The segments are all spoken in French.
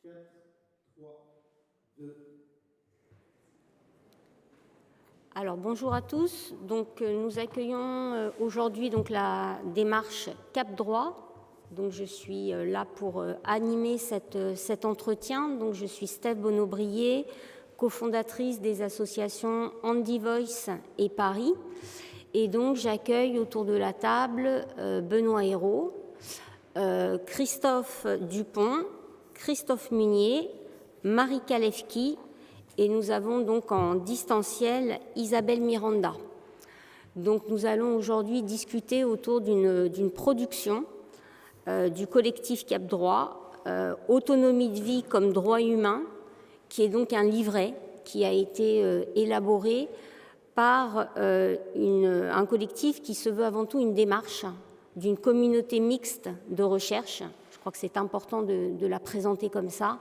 4, 3, 2. Alors bonjour à tous. Donc nous accueillons aujourd'hui donc la démarche Cap Droit. Donc je suis là pour animer cet entretien. Donc je suis Steph Bonneaubrier, cofondatrice des associations Andy Voice et Paris. Et donc j'accueille autour de la table Benoît Hérault, Christophe Dupont, Christophe Munier, Marie Kalefki, et nous avons donc en distanciel Isabelle Miranda. Donc nous allons aujourd'hui discuter autour d'une production du collectif Cap Droit, Autonomie de vie comme droit humain, qui est donc un livret qui a été élaboré par un collectif qui se veut avant tout une démarche d'une communauté mixte de recherche. Je crois que c'est important de la présenter comme ça.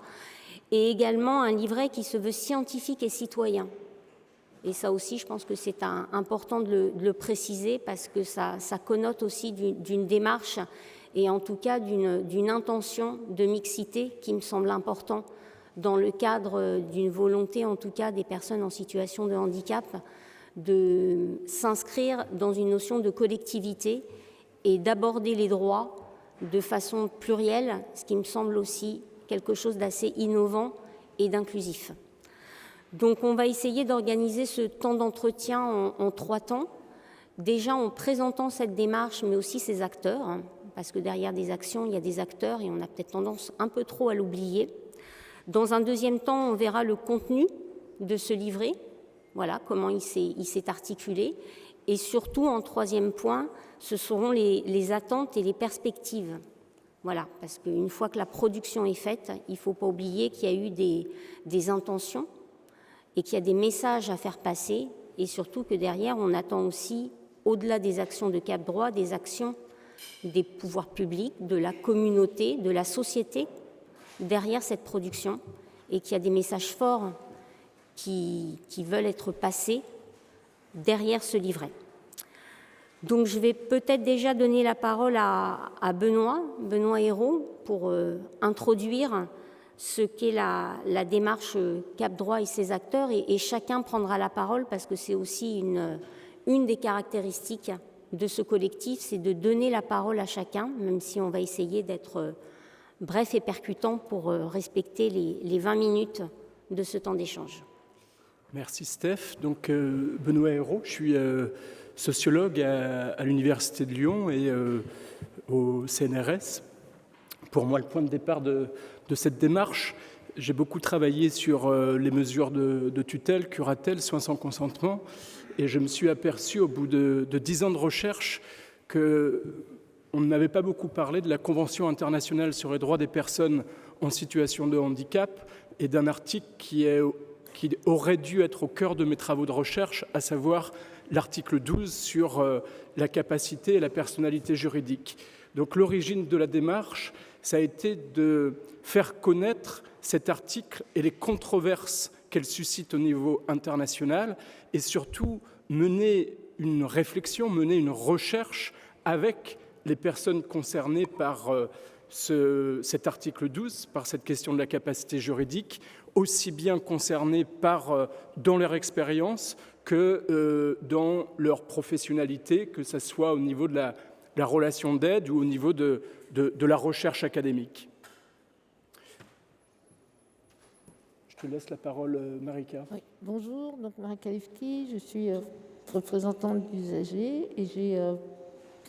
Et également un livret qui se veut scientifique et citoyen. Et ça aussi, je pense que c'est important de le préciser parce que ça connote aussi d'une démarche et en tout cas d'une intention de mixité qui me semble important dans le cadre d'une volonté, en tout cas des personnes en situation de handicap, de s'inscrire dans une notion de collectivité et d'aborder les droits de façon plurielle, ce qui me semble aussi quelque chose d'assez innovant et d'inclusif. Donc on va essayer d'organiser ce temps d'entretien en 3 temps. Déjà en présentant cette démarche, mais aussi ses acteurs, parce que derrière des actions, il y a des acteurs et on a peut-être tendance un peu trop à l'oublier. Dans un deuxième temps, on verra le contenu de ce livret, voilà, comment il s'est articulé. Et surtout, en troisième point, ce seront les attentes et les perspectives. Voilà, parce qu'une fois que la production est faite, il ne faut pas oublier qu'il y a eu des intentions et qu'il y a des messages à faire passer et surtout que derrière, on attend aussi, au-delà des actions de Cap Droit, des actions des pouvoirs publics, de la communauté, de la société derrière cette production et qu'il y a des messages forts qui veulent être passés derrière ce livret. Donc je vais peut-être déjà donner la parole à Benoît Hérault, pour introduire ce qu'est la démarche Cap Droit et ses acteurs, et chacun prendra la parole parce que c'est aussi une des caractéristiques de ce collectif, c'est de donner la parole à chacun, même si on va essayer d'être bref et percutant pour respecter les 20 minutes de ce temps d'échange. Merci Steph. Donc Benoît Hérault, je suis sociologue à l'Université de Lyon et au CNRS. Pour moi, le point de départ de cette démarche, j'ai beaucoup travaillé sur les mesures de tutelle, curatelle, soins sans consentement, et je me suis aperçu au bout de 10 ans de recherche qu'on n'avait pas beaucoup parlé de la Convention internationale sur les droits des personnes en situation de handicap et d'un article qui aurait dû être au cœur de mes travaux de recherche, à savoir l'article 12 sur la capacité et la personnalité juridique. Donc l'origine de la démarche, ça a été de faire connaître cet article et les controverses qu'elle suscite au niveau international et surtout mener une réflexion, mener une recherche avec les personnes concernées par cet article 12, par cette question de la capacité juridique, aussi bien concernées dans leur expérience que dans leur professionnalité, que ce soit au niveau de la relation d'aide ou au niveau de la recherche académique. Je te laisse la parole, Marika. Oui, bonjour, donc Marie Kalefki, je suis représentante d'usagers et j'ai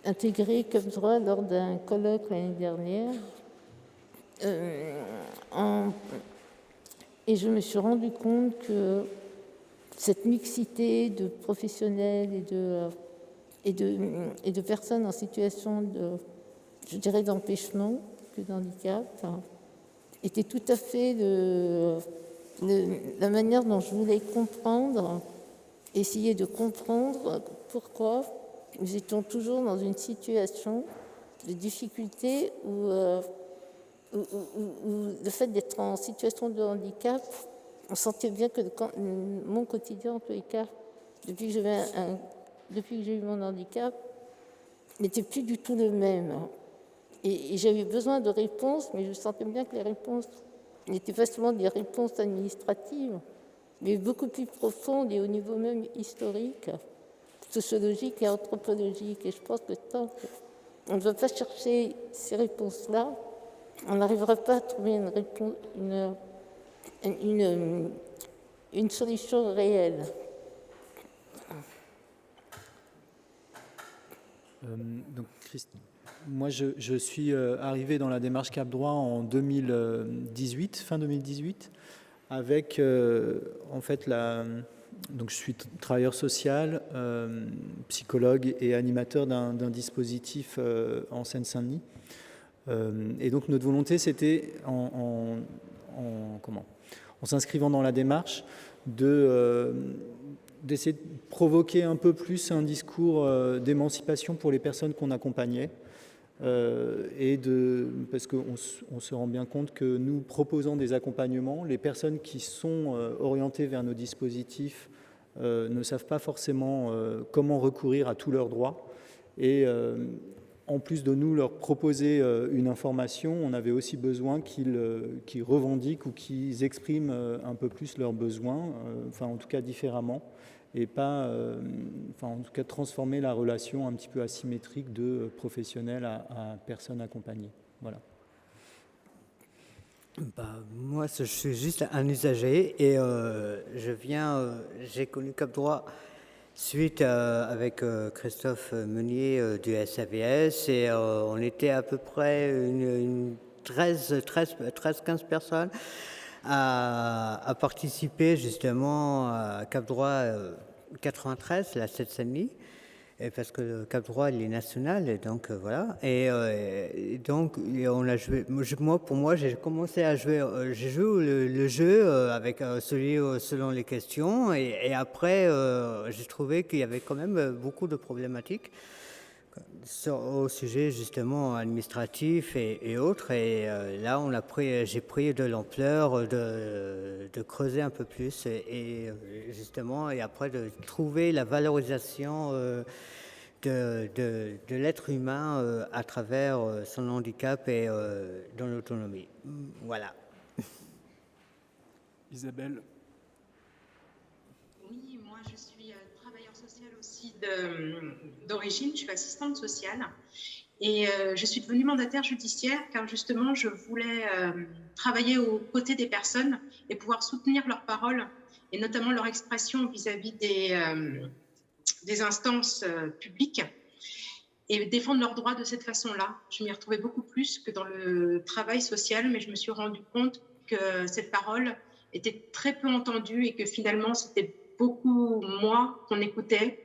intégré Cap Droit lors d'un colloque l'année dernière. Et je me suis rendu compte que cette mixité de professionnels et de personnes en situation je dirais, d'empêchement que d'handicap était tout à fait la manière dont je voulais comprendre, essayer de comprendre pourquoi nous étions toujours dans une situation de difficulté où le fait d'être en situation de handicap, on sentait bien que mon quotidien, en tous les cas, depuis que j'ai eu mon handicap, n'était plus du tout le même. Et j'avais besoin de réponses, mais je sentais bien que les réponses n'étaient facilement des réponses administratives, mais beaucoup plus profondes et au niveau même historique, sociologique et anthropologique. Et je pense que tant qu'on ne va pas chercher ces réponses-là, on n'arrivera pas à trouver une réponse, une solution réelle. Donc, moi, je suis arrivé dans la démarche Cap Droit en 2018, fin 2018, avec en fait donc je suis travailleur social, psychologue et animateur d'un dispositif en Seine-Saint-Denis. Et donc notre volonté, c'était en s'inscrivant dans la démarche d'essayer de provoquer un peu plus un discours d'émancipation pour les personnes qu'on accompagnait. Parce qu'on se rend bien compte que nous proposons des accompagnements, les personnes qui sont orientées vers nos dispositifs ne savent pas forcément comment recourir à tous leurs droits. Et en plus de nous leur proposer une information, on avait aussi besoin qu'ils revendiquent ou qu'ils expriment un peu plus leurs besoins, enfin en tout cas différemment, et pas, en tout cas transformer la relation un petit peu asymétrique de professionnel à personne accompagnée. Voilà. Moi, je suis juste un usager et j'ai connu Cap Droit suite avec Christophe Meunier du SAVS et on était à peu près une 13-15 personnes à participer justement à Cap Droit 93, la Seine-Saint-Denis, parce que Cap Droit il est national et donc voilà et donc on a joué. Pour moi j'ai commencé à jouer, j'ai joué le jeu avec selon les questions et après j'ai trouvé qu'il y avait quand même beaucoup de problématiques au sujet justement administratif et autres et là j'ai pris de l'ampleur de creuser un peu plus et justement et après de trouver la valorisation de l'être humain à travers son handicap et dans l'autonomie. Voilà. Isabelle. Oui, moi je suis travailleur social aussi d'origine, je suis assistante sociale et je suis devenue mandataire judiciaire car justement je voulais travailler aux côtés des personnes et pouvoir soutenir leurs paroles et notamment leur expression vis-à-vis des instances publiques et défendre leurs droits de cette façon-là. Je m'y retrouvais beaucoup plus que dans le travail social, mais je me suis rendu compte que cette parole était très peu entendue et que finalement c'était beaucoup moi qu'on écoutait.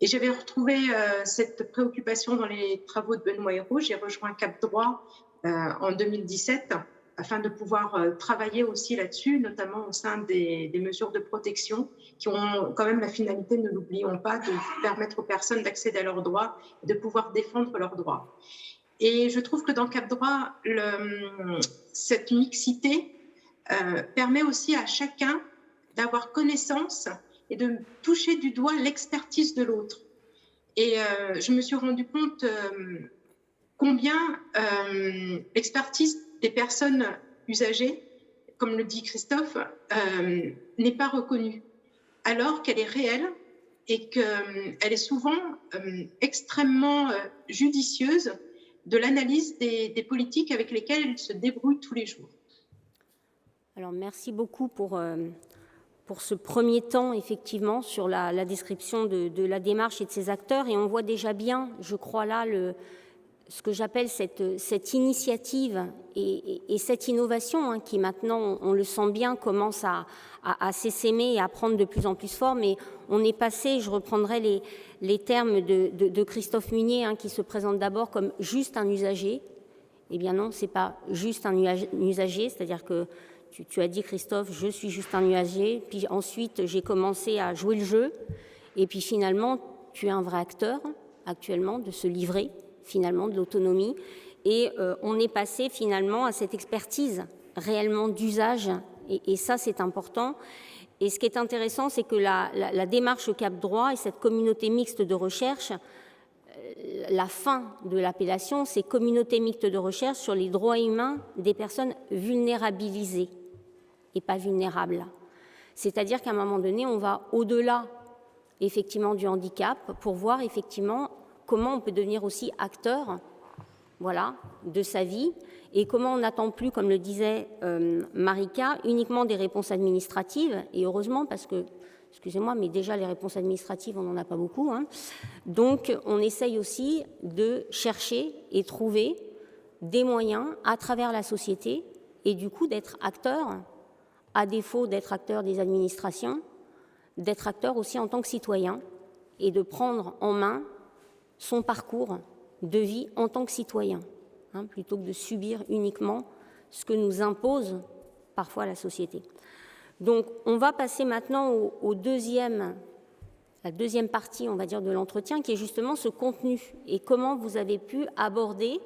Et j'avais retrouvé cette préoccupation dans les travaux de Benoît Hérault. J'ai rejoint Cap Droit en 2017 afin de pouvoir travailler aussi là-dessus, notamment au sein des mesures de protection qui ont quand même la finalité, ne l'oublions pas, de permettre aux personnes d'accéder à leurs droits et de pouvoir défendre leurs droits. Et je trouve que dans Cap Droit, cette mixité permet aussi à chacun d'avoir connaissance et de toucher du doigt l'expertise de l'autre. Et je me suis rendu compte combien l'expertise des personnes usagées, comme le dit Christophe, n'est pas reconnue, alors qu'elle est réelle et qu'elle est souvent extrêmement judicieuse de l'analyse des politiques avec lesquelles elle se débrouille tous les jours. Alors, merci beaucoup pour ce premier temps, effectivement, sur la description de la démarche et de ses acteurs. Et on voit déjà bien, je crois là, ce que j'appelle cette initiative et cette innovation qui maintenant, on le sent bien, commence à s'essaimer et à prendre de plus en plus forme. Mais on est passé, je reprendrai les termes de Christophe Meunier, qui se présente d'abord comme juste un usager. Eh bien non, ce n'est pas juste un usager, c'est-à-dire que tu as dit, Christophe, je suis juste un usager, puis ensuite j'ai commencé à jouer le jeu, et puis finalement, tu es un vrai acteur, actuellement, de se livrer, finalement, de l'autonomie, et on est passé finalement à cette expertise réellement d'usage, et ça c'est important. Et ce qui est intéressant, c'est que la démarche Cap Droit et cette communauté mixte de recherche, la fin de l'appellation, c'est Communauté mixte de recherche sur les droits humains des personnes vulnérabilisées et pas vulnérables. C'est-à-dire qu'à un moment donné, on va au-delà effectivement du handicap pour voir effectivement comment on peut devenir aussi acteur, voilà, de sa vie et comment on n'attend plus, comme le disait Marika, uniquement des réponses administratives, et heureusement parce que, excusez-moi, mais déjà les réponses administratives, on n'en a pas beaucoup, hein. Donc on essaye aussi de chercher et trouver des moyens à travers la société et du coup d'être acteur, à défaut d'être acteur des administrations, d'être acteur aussi en tant que citoyen et de prendre en main son parcours de vie en tant que citoyen, hein, plutôt que de subir uniquement ce que nous impose parfois la société. Donc on va passer maintenant la deuxième partie, on va dire, de l'entretien, qui est justement ce contenu et comment vous avez pu aborder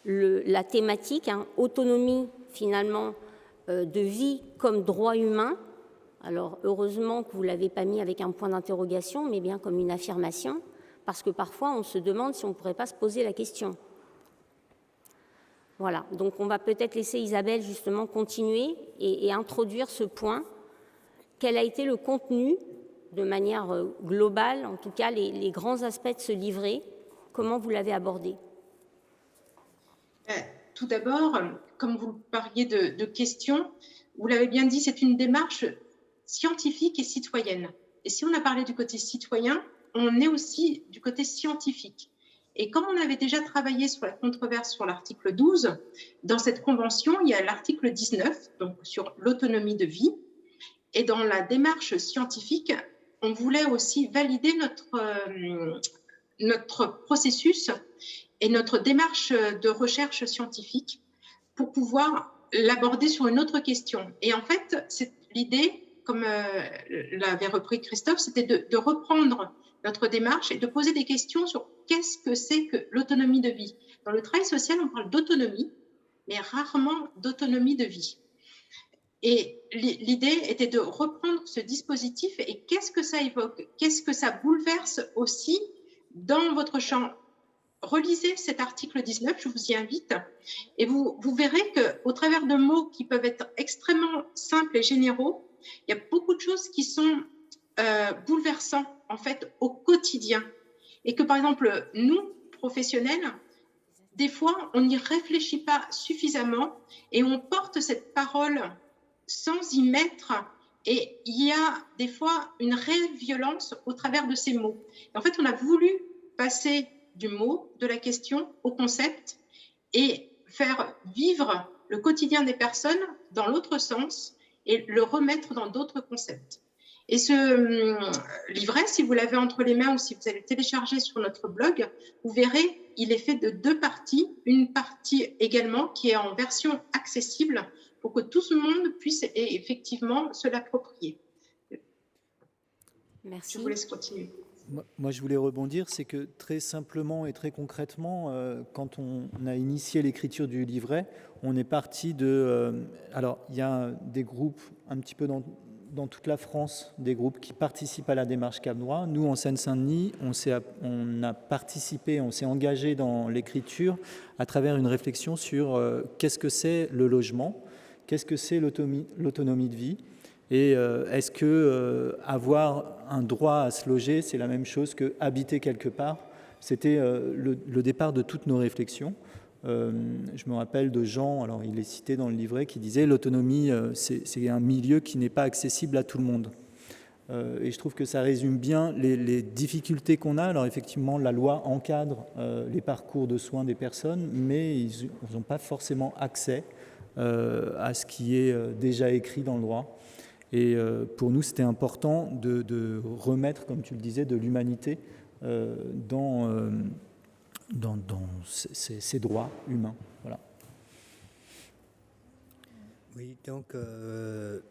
la thématique, hein, autonomie finalement de vie comme droit humain. Alors heureusement que vous ne l'avez pas mis avec un point d'interrogation, mais bien comme une affirmation, parce que parfois on se demande si on ne pourrait pas se poser la question. Voilà, donc on va peut-être laisser Isabelle justement continuer et introduire ce point. Quel a été le contenu, de manière globale, en tout cas les grands aspects de ce livret, comment vous l'avez abordé? Tout d'abord, comme vous parliez de questions, vous l'avez bien dit, c'est une démarche scientifique et citoyenne. Et si on a parlé du côté citoyen, on est aussi du côté scientifique. Et comme on avait déjà travaillé sur la controverse sur l'article 12, dans cette convention, il y a l'article 19, donc sur l'autonomie de vie. Et dans la démarche scientifique, on voulait aussi valider notre processus et notre démarche de recherche scientifique pour pouvoir l'aborder sur une autre question. Et en fait, l'idée, comme l'avait repris Christophe, c'était de reprendre notre démarche et de poser des questions sur qu'est-ce que c'est que l'autonomie de vie. Dans le travail social, on parle d'autonomie, mais rarement d'autonomie de vie. Et l'idée était de reprendre ce dispositif et qu'est-ce que ça évoque, qu'est-ce que ça bouleverse aussi dans votre champ. Relisez cet article 19, je vous y invite, et vous verrez qu'au travers de mots qui peuvent être extrêmement simples et généraux, il y a beaucoup de choses qui sont bouleversants en fait au quotidien. Et que par exemple, nous, professionnels, des fois, on n'y réfléchit pas suffisamment et on porte cette parole sans y mettre. Et il y a des fois une réelle violence au travers de ces mots. Et en fait, on a voulu passer du mot, de la question, au concept et faire vivre le quotidien des personnes dans l'autre sens et le remettre dans d'autres concepts. Et ce livret, si vous l'avez entre les mains ou si vous allez le télécharger sur notre blog, vous verrez, il est fait de 2 parties. Une partie également qui est en version accessible pour que tout le monde puisse effectivement se l'approprier. Merci. Je vous laisse continuer. Moi, je voulais rebondir, c'est que très simplement et très concrètement, quand on a initié l'écriture du livret, on est parti de... alors, il y a des groupes un petit peu dans toute la France, des groupes qui participent à la démarche Cap Droit. Nous, en Seine-Saint-Denis, on a participé, on s'est engagé dans l'écriture à travers une réflexion sur qu'est-ce que c'est le logement, qu'est-ce que c'est l'autonomie de vie, et est-ce que avoir un droit à se loger, c'est la même chose que habiter quelque part? C'était le départ de toutes nos réflexions. Je me rappelle de Jean, alors il est cité dans le livret, qui disait l'autonomie, c'est un milieu qui n'est pas accessible à tout le monde. Et je trouve que ça résume bien les difficultés qu'on a. Alors effectivement, la loi encadre les parcours de soins des personnes, mais ils n'ont pas forcément accès à ce qui est déjà écrit dans le droit. Et pour nous, c'était important de remettre, comme tu le disais, de l'humanité dans ces droits humains. Voilà. Oui, donc le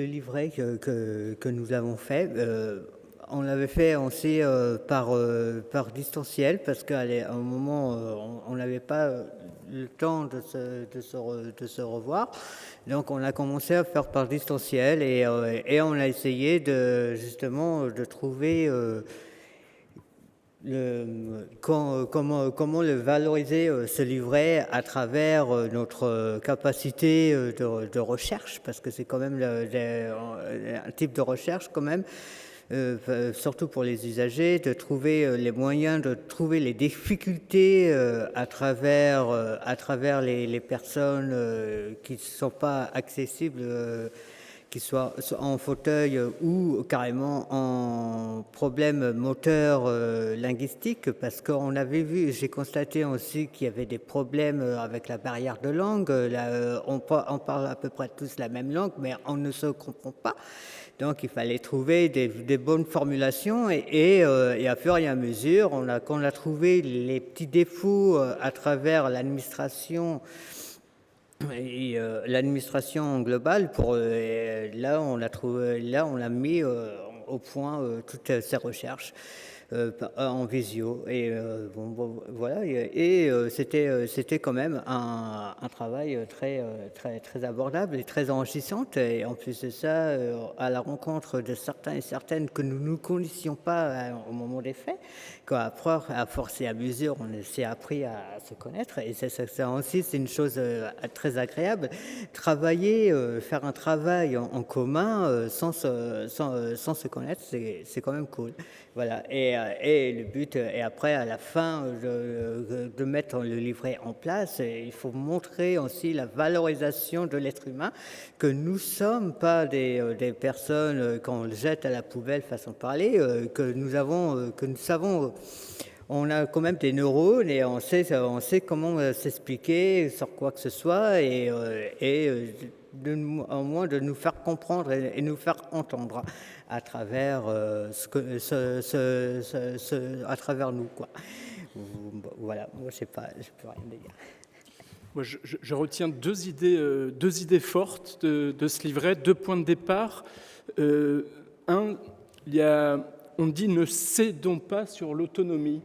livret que nous avons fait, on l'avait fait aussi par distanciel parce qu'à un moment, on n'avait pas le temps de se revoir. Donc on a commencé à faire par distanciel et on a essayé justement de trouver comment le valoriser, ce livret, à travers notre capacité de recherche, parce que c'est quand même un type de recherche quand même, surtout pour les usagers, de trouver les moyens, de trouver les difficultés à travers les personnes qui ne sont pas accessibles, qui soient en fauteuil ou carrément en problème moteur linguistique, parce qu'on avait vu, j'ai constaté aussi qu'il y avait des problèmes avec la barrière de langue. Là, on parle à peu près tous la même langue, mais on ne se comprend pas. Donc il fallait trouver des bonnes formulations et à fur et à mesure, quand on a trouvé les petits défauts à travers l'administration, et l'administration globale, là on a mis au point toutes ces recherches en visio, et voilà, et c'était quand même un travail très abordable et très enrichissant, et en plus de ça, à la rencontre de certains et certaines que nous ne connaissions pas au moment des faits, à force et à mesure, on s'est appris à se connaître, et ça aussi, c'est une chose très agréable. Faire un travail en commun sans se connaître, c'est quand même cool. Voilà, et le but est après, à la fin, de mettre le livret en place, il faut montrer aussi la valorisation de l'être humain, que nous ne sommes pas des personnes qu'on jette à la poubelle, façon de parler, que nous savons, on a quand même des neurones et on sait comment s'expliquer sur quoi que ce soit, et au moins de nous faire comprendre et nous faire entendre à travers à travers nous, quoi. Voilà, moi je peux rien dire. Moi, je retiens deux idées fortes de ce livret, 2 points de départ. On dit ne cédons pas sur l'autonomie,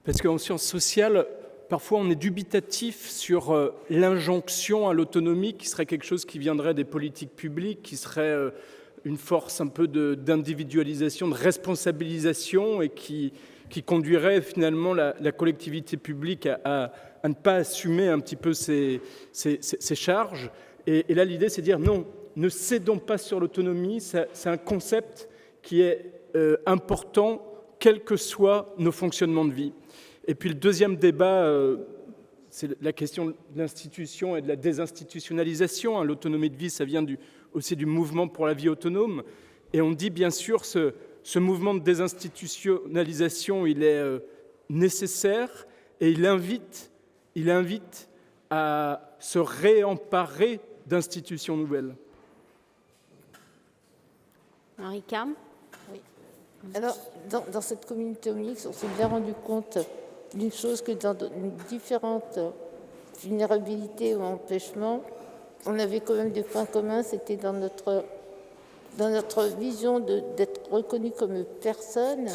parce qu'en sciences sociales, parfois on est dubitatif sur l'injonction à l'autonomie, qui serait quelque chose qui viendrait des politiques publiques, qui serait une force un peu d'individualisation, de responsabilisation, et qui conduirait finalement la collectivité publique à ne pas assumer un petit peu ses charges. Et là, l'idée, c'est de dire non, ne cédons pas sur l'autonomie. C'est un concept qui est important, quels que soient nos fonctionnements de vie. Et puis le deuxième débat, c'est la question de l'institution et de la désinstitutionnalisation. L'autonomie de vie, ça vient aussi du mouvement pour la vie autonome. Et on dit bien sûr, ce mouvement de désinstitutionnalisation, il est nécessaire, et il invite à se réemparer d'institutions nouvelles. Marika ? Oui. Alors, dans cette communauté mixte, on s'est bien rendu compte d'une chose, que dans différentes vulnérabilités ou empêchements, on avait quand même des points communs. C'était dans notre vision d'être reconnu comme personne,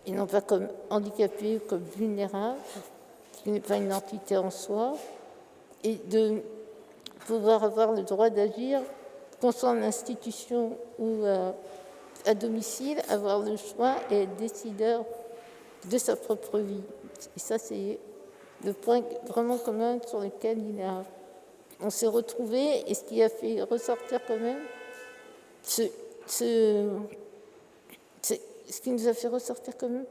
et non pas comme handicapé ou comme vulnérable, qui n'est pas une entité en soi, et de pouvoir avoir le droit d'agir, qu'on soit en institution ou à domicile, avoir le choix et être décideur de sa propre vie. Et ça, c'est le point vraiment commun sur lequel on s'est retrouvés, et ce qui a fait ressortir quand même ce qui nous a fait ressortir quand même,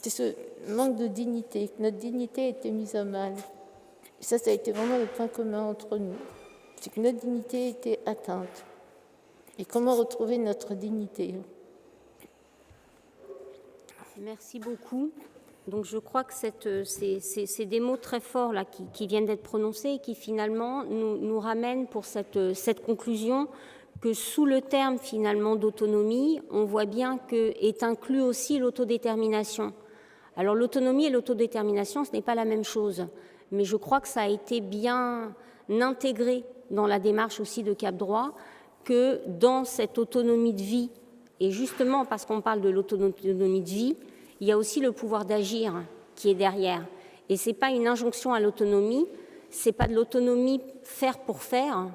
c'est ce manque de dignité, que notre dignité a été mise à mal. Et ça a été vraiment le point commun entre nous, c'est que notre dignité était atteinte. Et comment retrouver notre dignité ? Merci beaucoup. Donc je crois que c'est des mots très forts là, qui viennent d'être prononcés, et qui finalement nous ramènent pour cette conclusion que sous le terme finalement d'autonomie, on voit bien qu'est inclus aussi l'autodétermination. Alors l'autonomie et l'autodétermination, ce n'est pas la même chose, mais je crois que ça a été bien intégré dans la démarche aussi de Cap Droit, que dans cette autonomie de vie, et justement parce qu'on parle de l'autonomie de vie, il y a aussi le pouvoir d'agir qui est derrière. Et ce n'est pas une injonction à l'autonomie, ce n'est pas de l'autonomie faire pour faire,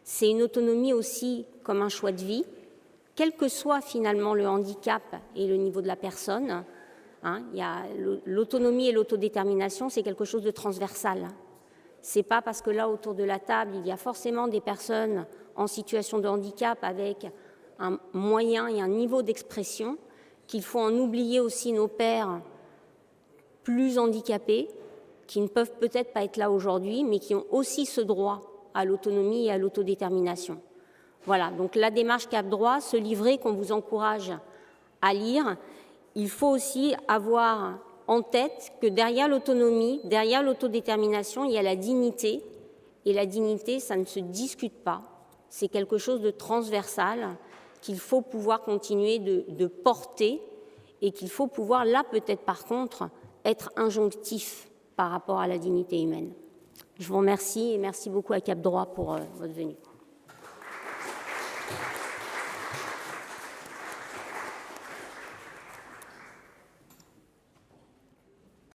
c'est une autonomie aussi comme un choix de vie, quel que soit finalement le handicap et le niveau de la personne, Il y a l'autonomie et l'autodétermination, c'est quelque chose de transversal. C'est pas parce que là, autour de la table, il y a forcément des personnes en situation de handicap avec un moyen et un niveau d'expression qu'il faut en oublier aussi nos pairs plus handicapés, qui ne peuvent peut-être pas être là aujourd'hui, mais qui ont aussi ce droit à l'autonomie et à l'autodétermination. Voilà, donc la démarche Cap Droit, ce livret qu'on vous encourage à lire, il faut aussi avoir en tête que derrière l'autonomie, derrière l'autodétermination, il y a la dignité. Et la dignité, ça ne se discute pas. C'est quelque chose de transversal qu'il faut pouvoir continuer de porter et qu'il faut pouvoir, là peut-être par contre, être injonctif par rapport à la dignité humaine. Je vous remercie et merci beaucoup à Cap Droit pour votre venue.